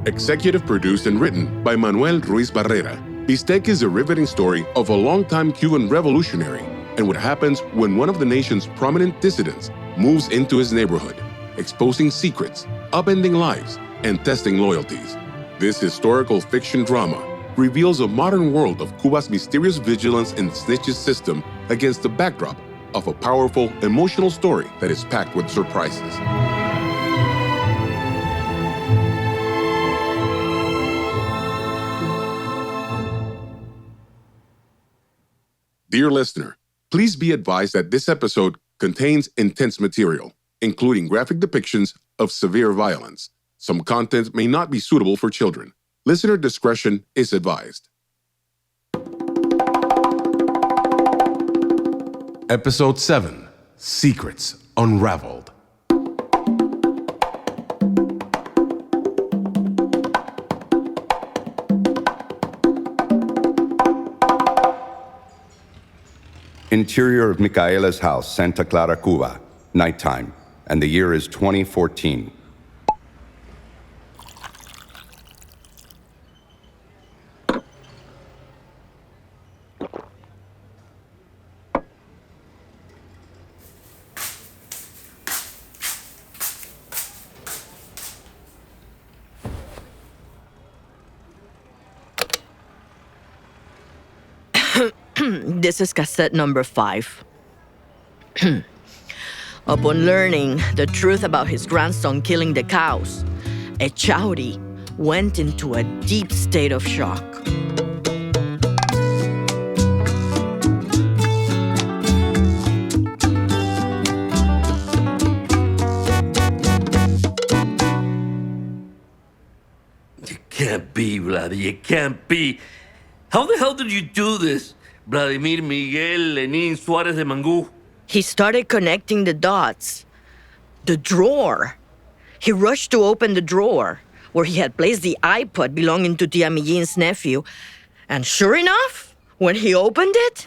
Executive produced and written by Manuel Ruiz Barrera. Bistec is a riveting story of a longtime Cuban revolutionary and what happens when one of the nation's prominent dissidents moves into his neighborhood, exposing secrets, upending lives, and testing loyalties. This historical fiction drama reveals a modern world of Cuba's mysterious vigilance and snitches system against the backdrop of a powerful, emotional story that is packed with surprises. Dear listener, please be advised that this episode contains intense material, including graphic depictions of severe violence. Some content may not be suitable for children. Listener discretion is advised. Episode 7, Secrets Unraveled. Interior of Micaela's house, Santa Clara, Cuba. Nighttime, and the year is 2014. This is cassette number 5. Upon learning the truth about his grandson killing the cows, Echauri went into a deep state of shock. It can't be, Vladimir. It can't be. How the hell did you do this? Vladimir, Miguel, Lenin, Suarez de Mangú. He started connecting the dots. The drawer. He rushed to open the drawer where he had placed the iPod belonging to Tia Millin's nephew. And sure enough, when he opened it,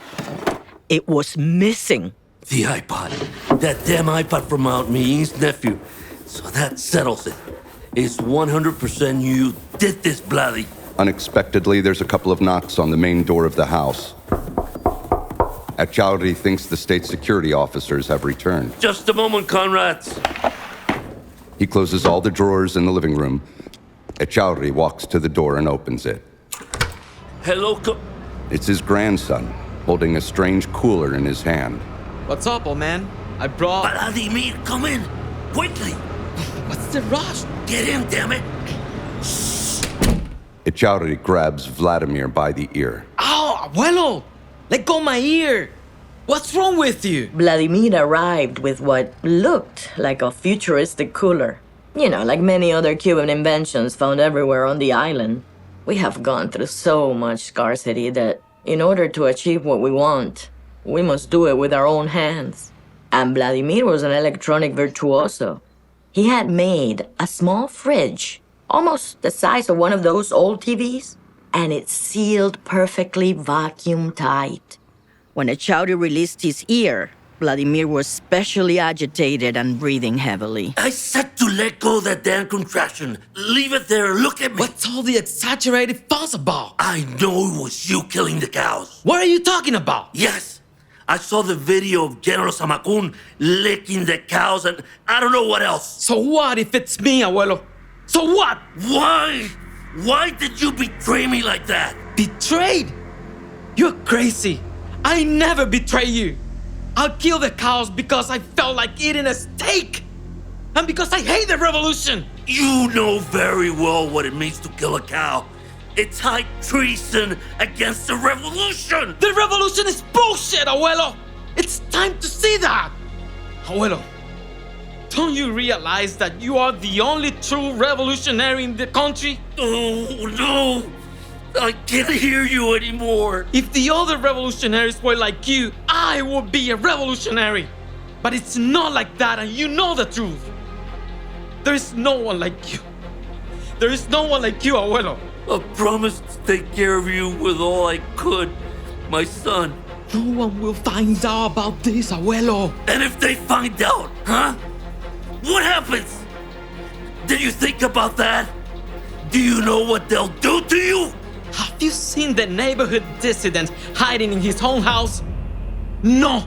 it was missing. The iPod. That damn iPod from Millin's nephew. So that settles it. It's 100% you did this, Vladdy. Unexpectedly, there's a couple of knocks on the main door of the house. Echauri thinks the state security officers have returned. Just a moment, comrades. He closes all the drawers in the living room. Echauri walks to the door and opens it. Hello, It's his grandson, holding a strange cooler in his hand. What's up, old man? I brought... Vladimir, come in. Quickly. What's the rush? Get in, damn it. Echauri grabs Vladimir by the ear. Ow, abuelo! Let go my ear! What's wrong with you? Vladimir arrived with what looked like a futuristic cooler. You know, like many other Cuban inventions found everywhere on the island. We have gone through so much scarcity that in order to achieve what we want, we must do it with our own hands. And Vladimir was an electronic virtuoso. He had made a small fridge, almost the size of one of those old TVs, and it's sealed perfectly vacuum tight. When Echauri released his ear, Vladimir was especially agitated and breathing heavily. I said to let go of that damn contraption. Leave it there. Look at me. What's all the exaggerated fuss about? I know it was you killing the cows. What are you talking about? Yes. I saw the video of General Samakun licking the cows and I don't know what else. So what if it's me, abuelo? So what? Why? Why did you betray me like that? Betrayed? You're crazy. I never betray you. I'll kill the cows because I felt like eating a steak. And because I hate the revolution. You know very well what it means to kill a cow. It's high treason against the revolution. The revolution is bullshit, abuelo. It's time to see that. Abuelo, don't you realize that you are the only true revolutionary in the country? Oh, no. I can't hear you anymore. If the other revolutionaries were like you, I would be a revolutionary. But it's not like that, and you know the truth. There is no one like you. There is no one like you, abuelo. I promised to take care of you with all I could, my son. No one will find out about this, abuelo. And if they find out, huh? What happens? Did you think about that? Do you know what they'll do to you? Have you seen the neighborhood dissident hiding in his own house? No!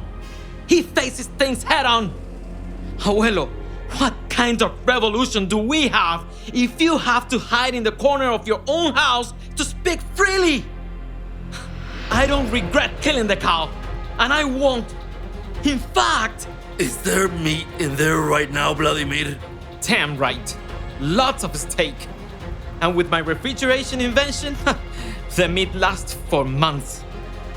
He faces things head on! Abuelo, what kind of revolution do we have if you have to hide in the corner of your own house to speak freely? I don't regret killing the cow, and I won't. In fact... Is there meat in there right now, Vladimir? Damn right. Lots of steak. And with my refrigeration invention, the meat lasts for months.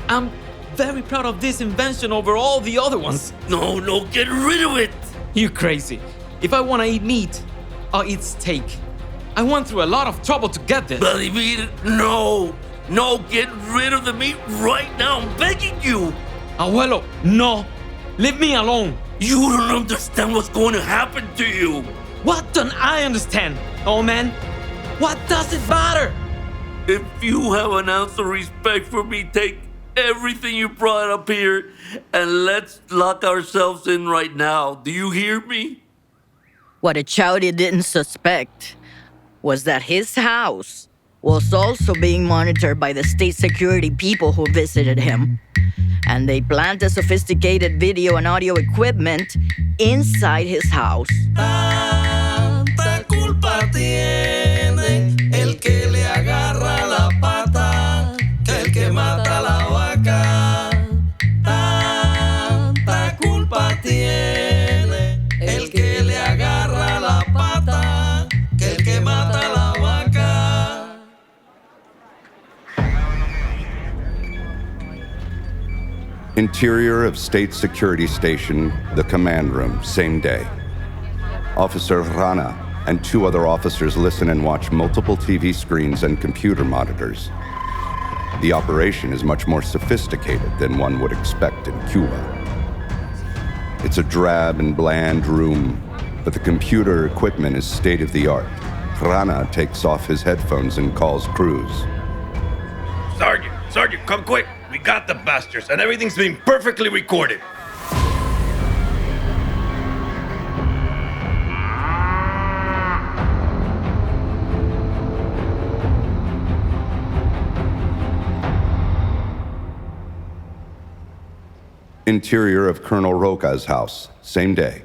I'm very proud of this invention over all the other ones. No, get rid of it! You crazy. If I want to eat meat, I'll eat steak. I went through a lot of trouble to get this. Vladimir, no! No, get rid of the meat right now, I'm begging you! Abuelo, no! Leave me alone! You don't understand what's going to happen to you! What don't I understand, old man? What does it matter? If you have an ounce of respect for me, take everything you brought up here and let's lock ourselves in right now. Do you hear me? What Echauri didn't suspect was that his house was also being monitored by the state security people who visited him. And they planted sophisticated video and audio equipment inside his house. Tanta culpa tiene el que le agarra la pata que el que mata la vaca. Tanta culpa tiene el que le agarra la pata que el que mata la vaca. Interior of State Security Station, the command room, same day. Officer Rana and 2 other officers listen and watch multiple TV screens and computer monitors. The operation is much more sophisticated than one would expect in Cuba. It's a drab and bland room, but the computer equipment is state-of-the-art. Rana takes off his headphones and calls Cruz. Sergeant, come quick. We got the bastards, and everything's being perfectly recorded. Interior of Colonel Roca's house, same day.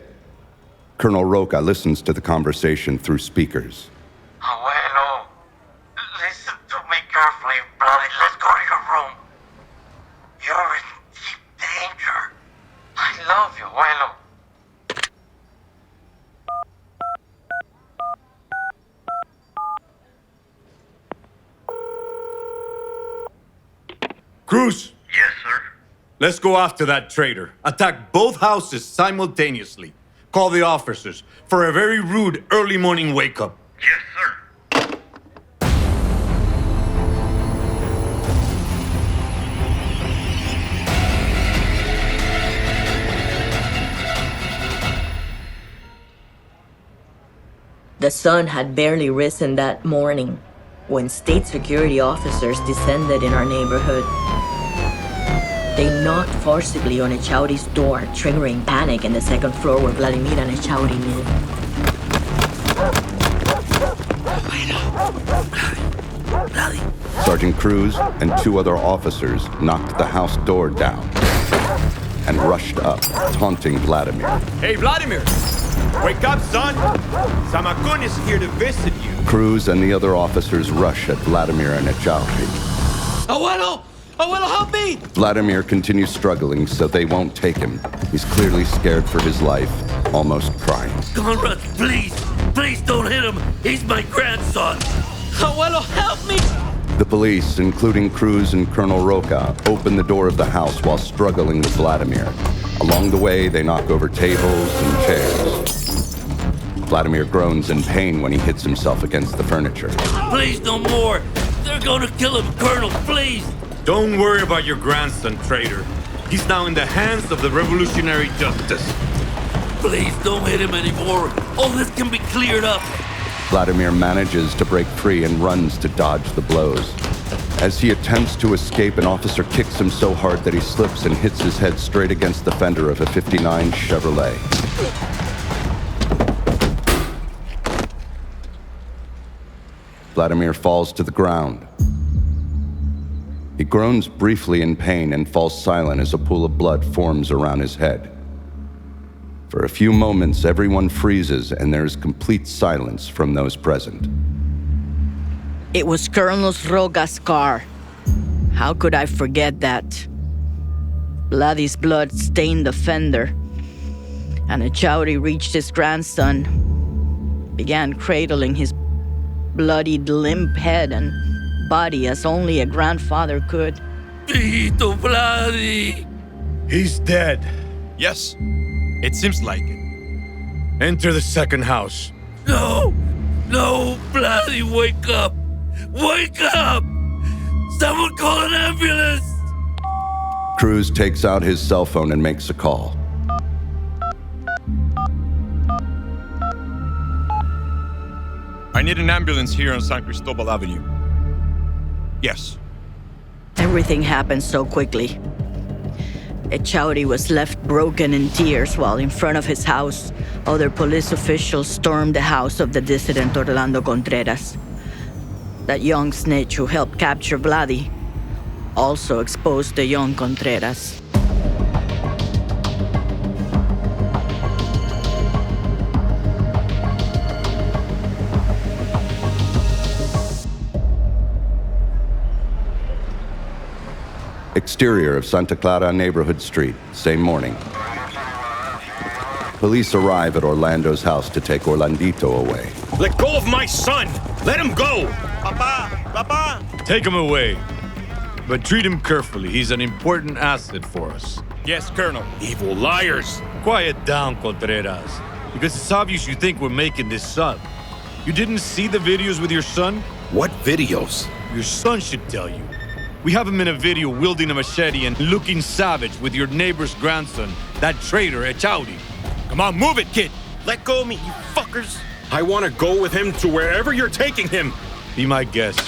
Colonel Roca listens to the conversation through speakers. Abuelo, listen to me carefully, Bloody. Let's go to your room. You're in deep danger. I love you, Abuelo. Cruz, Yes, sir. let's go after that traitor. Attack both houses simultaneously. Call the officers for a very rude early morning wake-up. Yes, sir. The sun had barely risen that morning when state security officers descended in our neighborhood. They knocked forcibly on Echauri's door, triggering panic in the second floor where Vladimir and Echauri lived. Sergeant Cruz and 2 other officers knocked the house door down and rushed up, taunting Vladimir. Hey, Vladimir! Wake up, son! Samacun is here to visit you. Cruz and the other officers rush at Vladimir and Echauri. Abuelo! Abuelo, help me! Vladimir continues struggling, so they won't take him. He's clearly scared for his life, almost crying. Conrad, please don't hit him. He's my grandson. Abuelo, help me! The police, including Cruz and Colonel Roca, open the door of the house while struggling with Vladimir. Along the way, they knock over tables and chairs. Vladimir groans in pain when he hits himself against the furniture. Please, no more. They're gonna kill him, Colonel, please. Don't worry about your grandson, traitor. He's now in the hands of the revolutionary justice. Please don't hit him anymore. All this can be cleared up. Vladimir manages to break free and runs to dodge the blows. As he attempts to escape, an officer kicks him so hard that he slips and hits his head straight against the fender of a '59 Chevrolet. Vladimir falls to the ground. He groans briefly in pain and falls silent as a pool of blood forms around his head. For a few moments, everyone freezes and there is complete silence from those present. It was Colonel Roca's car. How could I forget that? Vladdy's blood stained the fender, and Echauri reached his grandson, began cradling his bloodied, limp head and body as only a grandfather could. Tito Vladdy! He's dead. Yes, it seems like it. Enter the second house. No! No, Vladdy, wake up! Wake up! Someone call an ambulance! Cruz takes out his cell phone and makes a call. I need an ambulance here on San Cristobal Avenue. Yes. Everything happened so quickly. Echauri was left broken in tears while in front of his house, other police officials stormed the house of the dissident Orlando Contreras. That young snitch who helped capture Vladdy also exposed the young Contreras. Exterior of Santa Clara Neighborhood Street, same morning. Police arrive at Orlando's house to take Orlandito away. Let go of my son! Let him go! Papá, papá. Take him away. But treat him carefully. He's an important asset for us. Yes, Colonel. Evil liars! Quiet down, Contreras. Because it's obvious you think we're making this up. You didn't see the videos with your son? What videos? Your son should tell you. We have him in a video wielding a machete and looking savage with your neighbor's grandson, that traitor Echauri. Come on, move it, kid! Let go of me, you fuckers! I want to go with him to wherever you're taking him! Be my guest.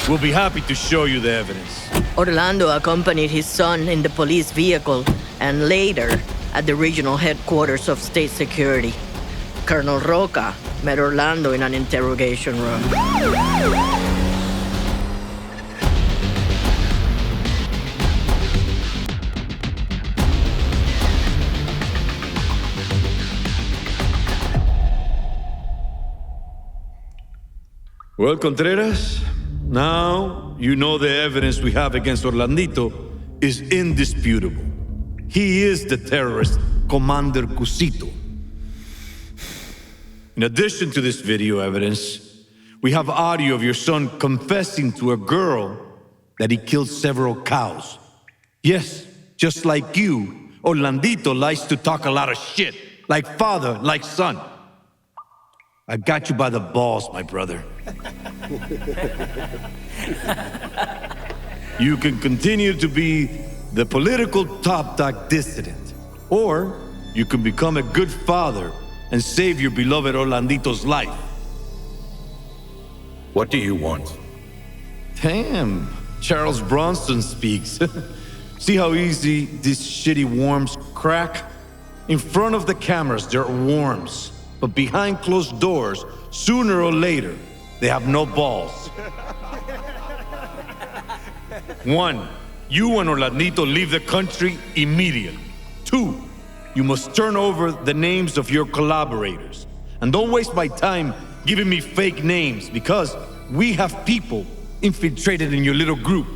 We'll be happy to show you the evidence. Orlando accompanied his son in the police vehicle and later at the regional headquarters of state security. Colonel Roca met Orlando in an interrogation room. Well, Contreras, now you know the evidence we have against Orlandito is indisputable. He is the terrorist, Commander Cusito. In addition to this video evidence, we have audio of your son confessing to a girl that he killed several cows. Yes, just like you, Orlandito likes to talk a lot of shit, like father, like son. I got you by the balls, my brother. You can continue to be the political top dog dissident, or you can become a good father and save your beloved Orlandito's life. What do you want? Damn, Charles Bronson speaks. See how easy these shitty worms crack? In front of the cameras, they're worms. But behind closed doors, sooner or later, they have no balls. 1, you and Orlandito leave the country immediately. 2, you must turn over the names of your collaborators. And don't waste my time giving me fake names, because we have people infiltrated in your little group.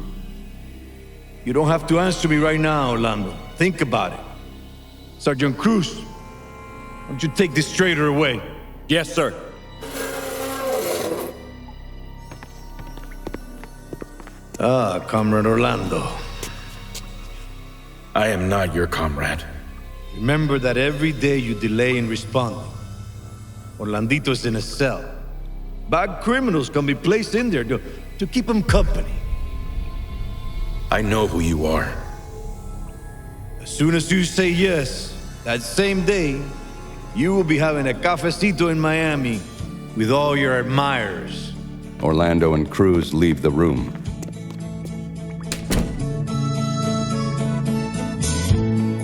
You don't have to answer me right now, Orlando. Think about it. Sergeant Cruz, why don't you take this traitor away? Yes, sir. Ah, Comrade Orlando. I am not your comrade. Remember that every day you delay in responding, Orlandito's in a cell. Bad criminals can be placed in there to keep him company. I know who you are. As soon as you say yes, that same day, you will be having a cafecito in Miami with all your admirers. Orlando and Cruz leave the room.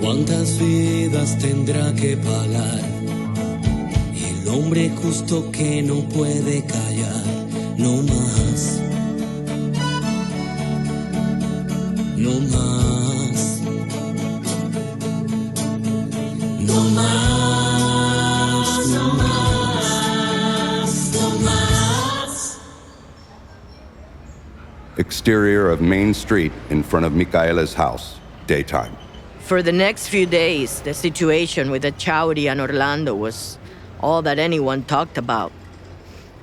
¿Cuántas vidas tendrá que pagar el hombre justo que no puede callar No más. No más. No más. No más. No más. Exterior of Main Street in front of Micaela's house, daytime. For the next few days, the situation with Echauri and Orlando was all that anyone talked about.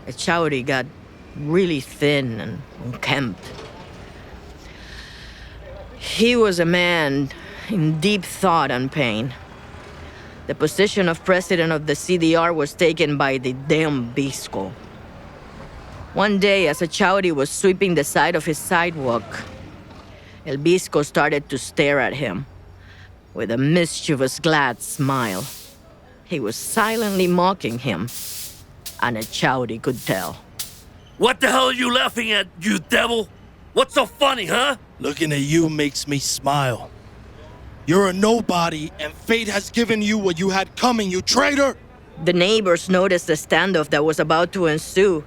Echauri got really thin and unkempt. He was a man in deep thought and pain. The position of president of the CDR was taken by the damn Bisco. One day, as Echauri was sweeping the side of his sidewalk, El Bisco started to stare at him with a mischievous, glad smile. He was silently mocking him, and Echauri could tell. What the hell are you laughing at, you devil? What's so funny, huh? Looking at you makes me smile. You're a nobody, and fate has given you what you had coming, you traitor! The neighbors noticed the standoff that was about to ensue,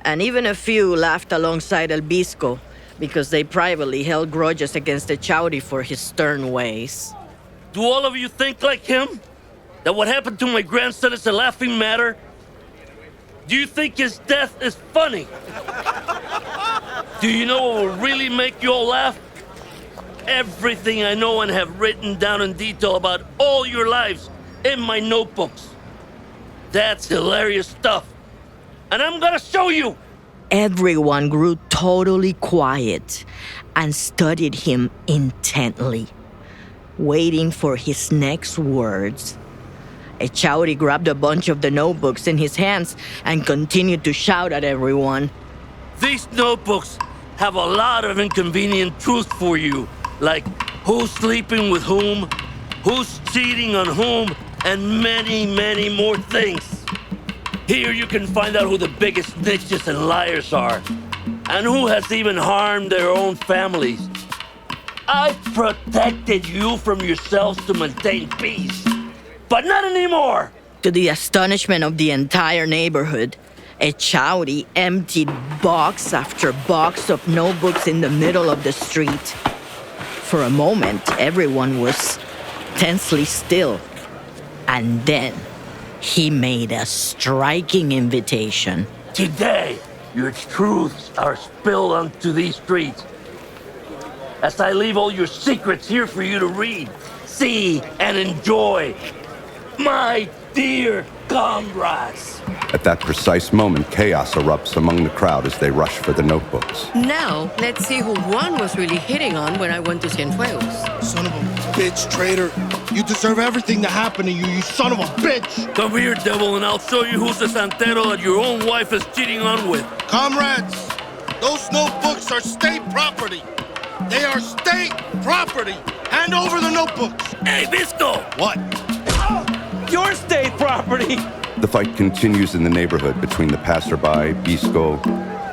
and even a few laughed alongside El Bisco because they privately held grudges against Echauri for his stern ways. Do all of you think like him? That what happened to my grandson is a laughing matter? Do you think his death is funny? Do you know what will really make you all laugh? Everything I know and have written down in detail about all your lives in my notebooks. That's hilarious stuff. And I'm gonna show you! Everyone grew totally quiet and studied him intently, waiting for his next words. Echauri grabbed a bunch of the notebooks in his hands and continued to shout at everyone. These notebooks have a lot of inconvenient truth for you, like who's sleeping with whom, who's cheating on whom, and many, many more things. Here you can find out who the biggest snitches and liars are, and who has even harmed their own families. I protected you from yourselves to maintain peace, but not anymore! To the astonishment of the entire neighborhood, Echauri emptied box after box of notebooks in the middle of the street. For a moment, everyone was tensely still. And then, he made a striking invitation. Today, your truths are spilled onto these streets. As I leave all your secrets here for you to read, see, and enjoy. My dear comrades. At that precise moment, chaos erupts among the crowd as they rush for the notebooks. Now, let's see who Juan was really hitting on when I went to Cienfuegos. Son of a bitch, traitor. You deserve everything that happened to you, you son of a bitch! Come here, devil, and I'll show you who's the santero that your own wife is cheating on with. Comrades, those notebooks are state property. They are state property. Hand over the notebooks. Hey, Bisco! What? Your state property! The fight continues in the neighborhood between the passerby, Bisco,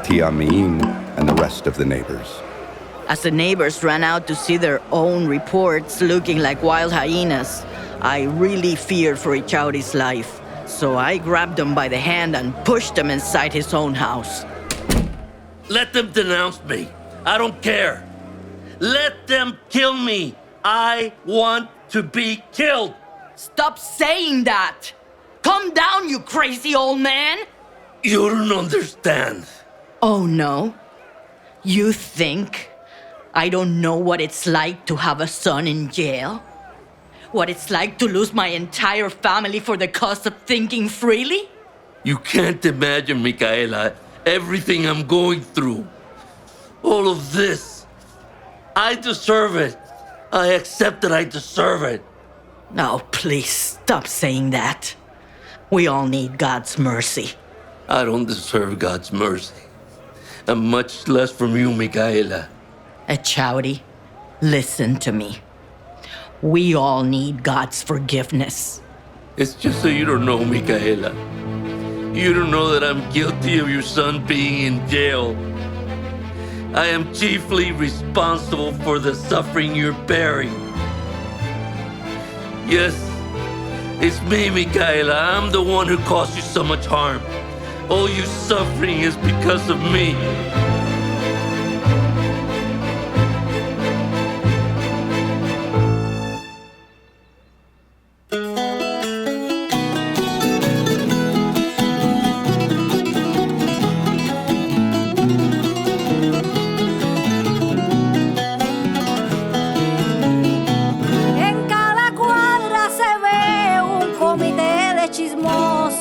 Tia Miin, and the rest of the neighbors. As the neighbors ran out to see their own reports looking like wild hyenas, I really feared for Echauri's life. So I grabbed him by the hand and pushed him inside his own house. Let them denounce me. I don't care. Let them kill me. I want to be killed. Stop saying that! Calm down, you crazy old man! You don't understand. Oh no? You think I don't know what it's like to have a son in jail? What it's like to lose my entire family for the cost of thinking freely? You can't imagine, Micaela, everything I'm going through. All of this. I deserve it. I accept that I deserve it. No, please, stop saying that. We all need God's mercy. I don't deserve God's mercy. And much less from you, Micaela. Echauri, listen to me. We all need God's forgiveness. It's just that you don't know, Micaela. You don't know that I'm guilty of your son being in jail. I am chiefly responsible for the suffering you're bearing. Yes, it's me, Micaela. I'm the one who caused you so much harm. All your suffering is because of me. En cada cuadra se ve un comité de chismosos.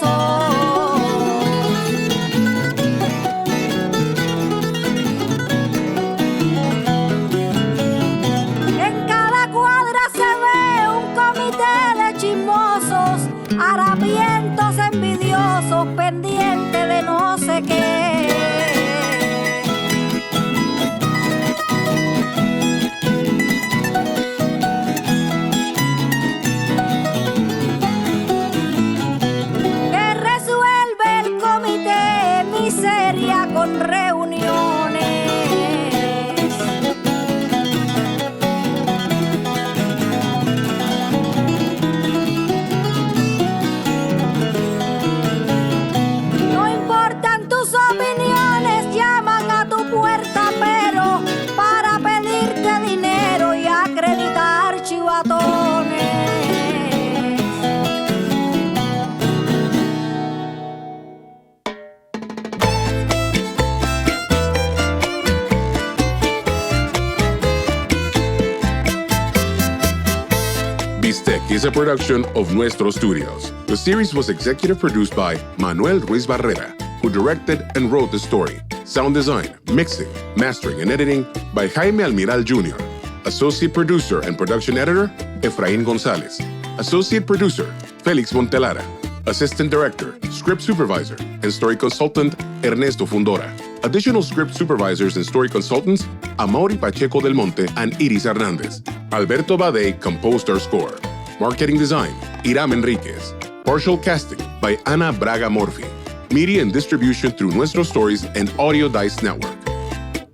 En cada cuadra se ve un comité de chismosos, harapientos envidiosos, pendientes de no sé qué. Que resuelve el comité miseria con reuniones. No importan tus opiniones, llaman a tu puerta, pero para pedirte dinero y acreditar chivatones. Bistec is a production of Nuestro Studios. The series was executive produced by Manuel Ruiz Barrera, who directed and wrote the story. Sound design, mixing, mastering, and editing by Jaime Almiral Jr. Associate producer and production editor, Efraín González. Associate producer, Félix Montelara. Assistant director, script supervisor, and story consultant, Ernesto Fundora. Additional script supervisors and story consultants, Amaury Pacheco del Monte and Iris Hernandez. Alberto Bade composed our score. Marketing design, Iram Enriquez. Partial casting by Ana Braga Morphy. Media and distribution through Nuestro Stories and Audio Dice Network.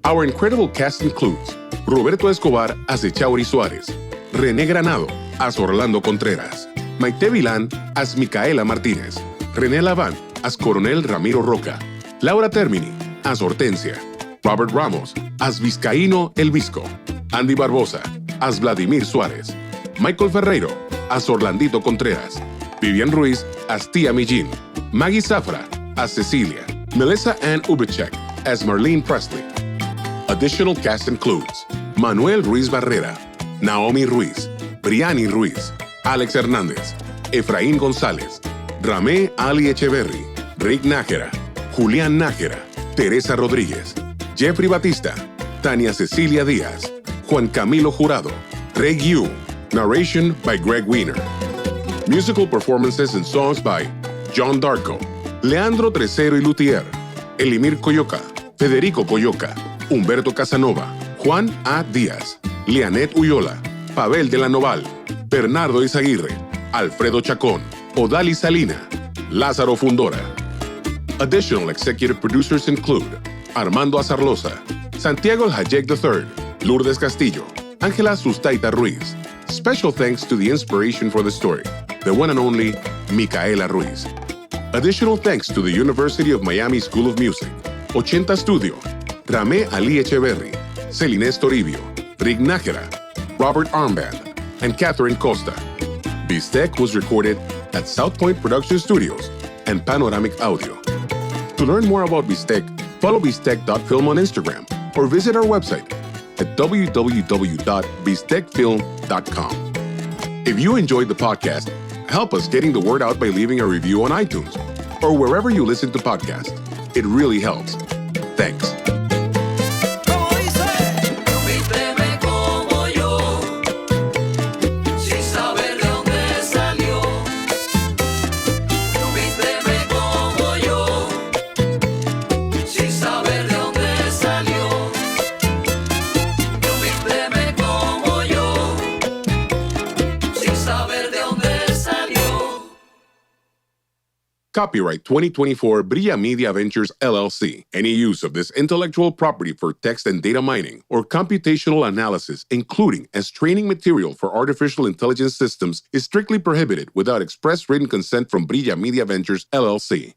Our incredible cast includes Roberto Escobar as Echauri Suarez, René Granado as Orlando Contreras, Maite Vilán as Micaela Martínez, René Laván as Coronel Ramiro Roca, Laura Termini as Hortensia, Robert Ramos as Vizcaíno El Visco, Andy Barbosa as Vladimir Suarez, Michael Ferreiro as Orlandito Contreras, Vivian Ruiz as Tía Millín, Maggie Zafra as Cecilia, Melissa Ann Ubicek as Marlene Presley. Additional cast includes Manuel Ruiz Barrera, Naomi Ruiz, Briani Ruiz, Alex Hernández, Efraín González, Ramé Ali Echeverry, Rick Nájera, Julián Nájera, Teresa Rodríguez, Jeffrey Batista, Tania Cecilia Díaz, Juan Camilo Jurado, Greg Yu. Narration by Greg Wiener. Musical performances and songs by John Darko, Leandro Tresero y Luthier, Elimir Coyoca, Federico Coyoca, Humberto Casanova, Juan A. Díaz, Lianet Uyola, Pavel de la Noval, Bernardo Izaguirre, Alfredo Chacón, Odali Salina, Lázaro Fundora. Additional executive producers include Armando Azarloza, Santiago El Hayek III, Lourdes Castillo, Ángela Sustaita Ruiz. Special thanks to the inspiration for the story, the one and only Micaela Ruiz. Additional thanks to the University of Miami School of Music, 80 Studio, Ramé Ali Echeverry, Celines Toribio, Rick Nájera, Robert Armband, and Catherine Costa. Bistec was recorded at South Point Production Studios and Panoramic Audio. To learn more about Bistec, follow bistec.film on Instagram or visit our website at www.bistecfilm.com. If you enjoyed the podcast, help us getting the word out by leaving a review on iTunes or wherever you listen to podcasts. It really helps. Thanks. Copyright 2024 Brilla Media Ventures LLC. Any use of this intellectual property for text and data mining or computational analysis, including as training material for artificial intelligence systems, is strictly prohibited without express written consent from Brilla Media Ventures LLC.